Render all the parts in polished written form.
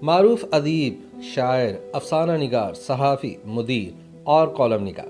معروف ادیب، شاعر، افسانہ نگار، صحافی، مدیر اور کالم نگار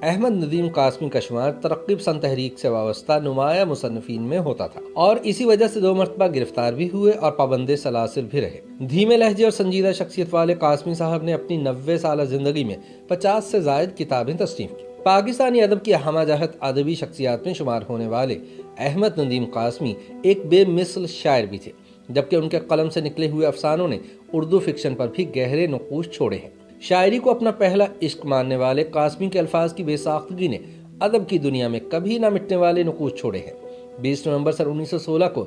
احمد ندیم قاسمی کا شمار ترقی پسند تحریک سے وابستہ نمایاں مصنفین میں ہوتا تھا اور اسی وجہ سے 2 مرتبہ گرفتار بھی ہوئے اور پابند سلاسل بھی رہے۔ دھیمے لہجے اور سنجیدہ شخصیت والے قاسمی صاحب نے اپنی 90 سالہ زندگی میں 50 سے زائد کتابیں تصنیف کی۔ پاکستانی ادب کی ہمہ جہت ادبی شخصیات میں شمار ہونے والے احمد ندیم قاسمی ایک بے مثل شاعر بھی تھے، جبکہ ان کے قلم سے نکلے ہوئے افسانوں نے اردو فکشن پر بھی گہرے نقوش چھوڑے ہیں۔ شاعری کو اپنا پہلا عشق ماننے والے قاسمی کے الفاظ کی بے ساختگی نے ادب کی دنیا میں کبھی نہ مٹنے والے نقوش چھوڑے ہیں۔ 20 نومبر سن 1916 کو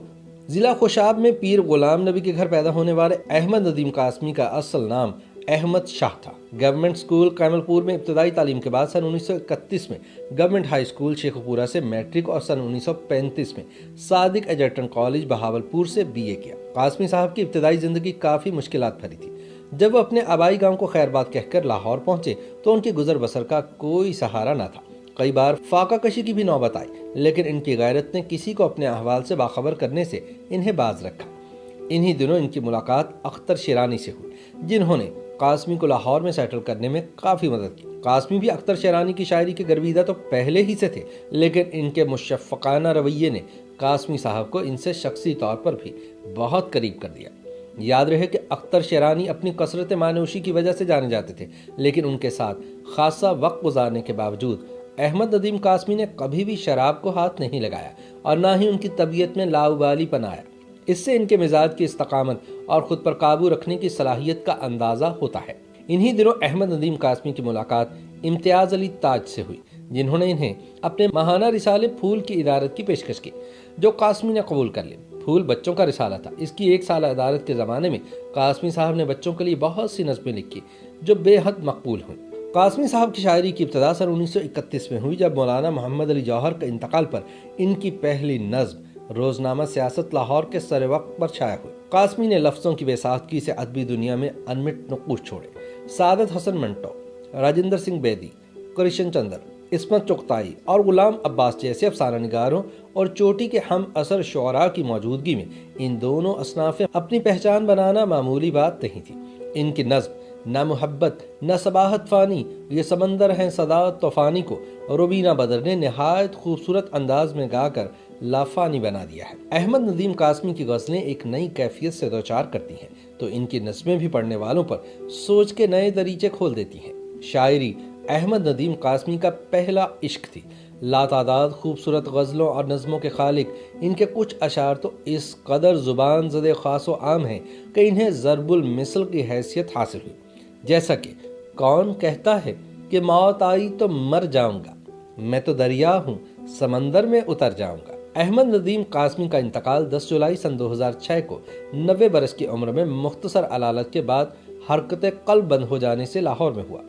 ضلع خوشاب میں پیر غلام نبی کے گھر پیدا ہونے والے احمد ندیم قاسمی کا اصل نام احمد شاہ تھا۔ گورنمنٹ اسکول کیمل پور میں ابتدائی تعلیم کے بعد سن 1931 میں گورنمنٹ ہائی اسکول شیخو پورہ سے میٹرک اور سن 1935 میں صادق ایجرٹن کالج بہاولپور سے BA کیا۔ قاسمی صاحب کی ابتدائی زندگی کافی مشکلات بھری تھی۔ جب وہ اپنے آبائی گاؤں کو خیر بات کہہ کر لاہور پہنچے تو ان کی گزر بسر کا کوئی سہارا نہ تھا۔ کئی بار فاقہ کشی کی بھی نوبت آئی، لیکن ان کی غیرت نے کسی کو اپنے احوال سے باخبر کرنے سے انہیں باز رکھا۔ انہی دنوں ان کی ملاقات اختر شیرانی سے ہوئی، جنہوں نے قاسمی کو لاہور میں سیٹل کرنے میں کافی مدد کی۔ قاسمی بھی اختر شیرانی کی شاعری کے گرویدہ تو پہلے ہی سے تھے، لیکن ان کے مشفقانہ رویے نے قاسمی صاحب کو ان سے شخصی طور پر بھی بہت قریب کر دیا۔ یاد رہے کہ اختر شیرانی اپنی کثرت معنوشی کی وجہ سے جانے جاتے تھے، لیکن ان کے ساتھ خاصا وقت گزارنے کے باوجود احمد ندیم قاسمی نے کبھی بھی شراب کو ہاتھ نہیں لگایا اور نہ ہی ان کی طبیعت میں لاابالی پن آیا۔ اس سے ان کے مزاج کی استقامت اور خود پر قابو رکھنے کی صلاحیت کا اندازہ ہوتا ہے۔ انہی دنوں احمد ندیم قاسمی کی ملاقات امتیاز علی تاج سے ہوئی، جنہوں نے انہیں اپنے ماہانہ رسالے پھول کی ادارت کی پیشکش کی، جو قاسمی نے قبول کر لی۔ پھول بچوں کا رسالہ تھا۔ اس کی 1 سالہ ادارت کے زمانے میں قاسمی صاحب نے بچوں کے لیے بہت سی نظمیں لکھی جو بے حد مقبول ہوئیں۔ قاسمی صاحب کی شاعری کی ابتدا سن 1931 میں ہوئی، جب مولانا محمد علی جوہر کے انتقال پر ان کی پہلی نظم روزنامہ سیاست لاہور کے سر وقت پر شائع ہوئی۔ قاسمی نے لفظوں کی بے ساختگی سے ادبی دنیا میں انمٹ نقوش چھوڑے۔ سعادت حسن منٹو، راجندر سنگھ بیدی، کرشن چندر، عصمت چغتائی اور غلام عباس جیسے افسانہ نگاروں اور چوٹی کے ہم اثر شعراء کی موجودگی میں ان دونوں اصناف اپنی پہچان بنانا معمولی بات نہیں تھی۔ ان کی نظم نہ محبت نہ صباحت فانی، یہ سمندر ہیں صدا طوفانی کو روبینہ بدر نے نہایت خوبصورت انداز میں گا کر لافانی بنا دیا ہے۔ احمد ندیم قاسمی کی غزلیں ایک نئی کیفیت سے دوچار کرتی ہیں تو ان کی نظمیں بھی پڑھنے والوں پر سوچ کے نئے دریچے کھول دیتی ہیں۔ شاعری احمد ندیم قاسمی کا پہلا عشق تھی۔ لاتعداد خوبصورت غزلوں اور نظموں کے خالق ان کے کچھ اشعار تو اس قدر زبان زدے خاص و عام ہیں کہ انہیں ضرب المثل کی حیثیت حاصل ہوئی، جیسا کہ کون کہتا ہے کہ موت آئی تو مر جاؤں گا، میں تو دریا ہوں سمندر میں اتر جاؤں گا۔ احمد ندیم قاسمی کا انتقال 10 جولائی سن 2006 کو 90 برس کی عمر میں مختصر علالت کے بعد حرکت قلب بند ہو جانے سے لاہور میں ہوا۔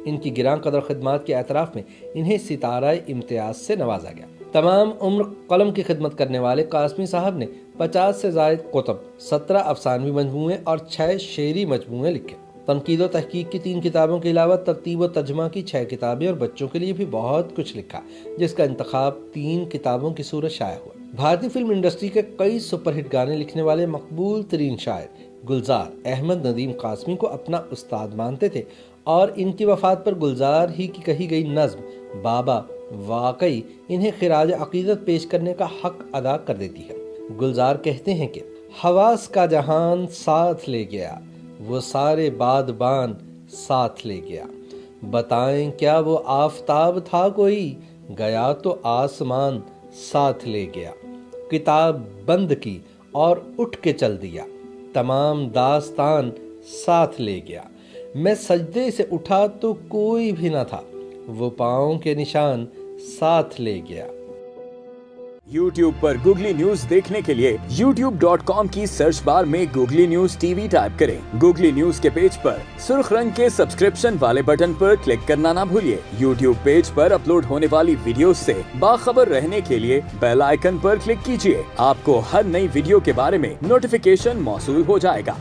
ان کی گراں قدر خدمات کے اعتراف میں انہیں ستارہ امتیاز سے نوازا گیا۔ تمام عمر قلم کی خدمت کرنے والے قاسمی صاحب نے 50 سے زائد کتب، 17 افسانوی مجموعے اور 6 شعری مجموعے لکھے۔ تنقید و تحقیق کی 3 کتابوں کے علاوہ ترتیب و ترجمہ کی 6 کتابیں اور بچوں کے لیے بھی بہت کچھ لکھا، جس کا انتخاب 3 کتابوں کی صورت شائع ہوا۔ بھارتی فلم انڈسٹری کے کئی سپر ہٹ گانے لکھنے والے مقبول ترین شاعر گلزار احمد ندیم قاسمی کو اپنا استاد مانتے تھے اور ان کی وفات پر گلزار ہی کی کہی گئی نظم بابا واقعی انہیں خراج عقیدت پیش کرنے کا حق ادا کر دیتی ہے۔ گلزار کہتے ہیں کہ حواس کا جہان ساتھ لے گیا، وہ سارے بادبان ساتھ لے گیا، بتائیں کیا وہ آفتاب تھا کوئی، گیا تو آسمان ساتھ لے گیا، کتاب بند کی اور اٹھ کے چل دیا، تمام داستان ساتھ لے گیا، میں سجدے سے اٹھا تو کوئی بھی نہ تھا، وہ پاؤں کے نشان ساتھ لے گیا۔ YouTube پر گوگلی نیوز دیکھنے کے لیے youtube.com کی سرچ بار میں گوگلی نیوز TV ٹائپ کریں۔ گوگلی نیوز کے پیج پر سرخ رنگ کے سبسکرپشن والے بٹن پر کلک کرنا نہ بھولیے۔ YouTube پیج پر اپلوڈ ہونے والی ویڈیوز سے باخبر رہنے کے لیے بیل آئیکن پر کلک کیجیے۔ آپ کو ہر نئی ویڈیو کے بارے میں نوٹیفیکیشن موصول ہو جائے گا۔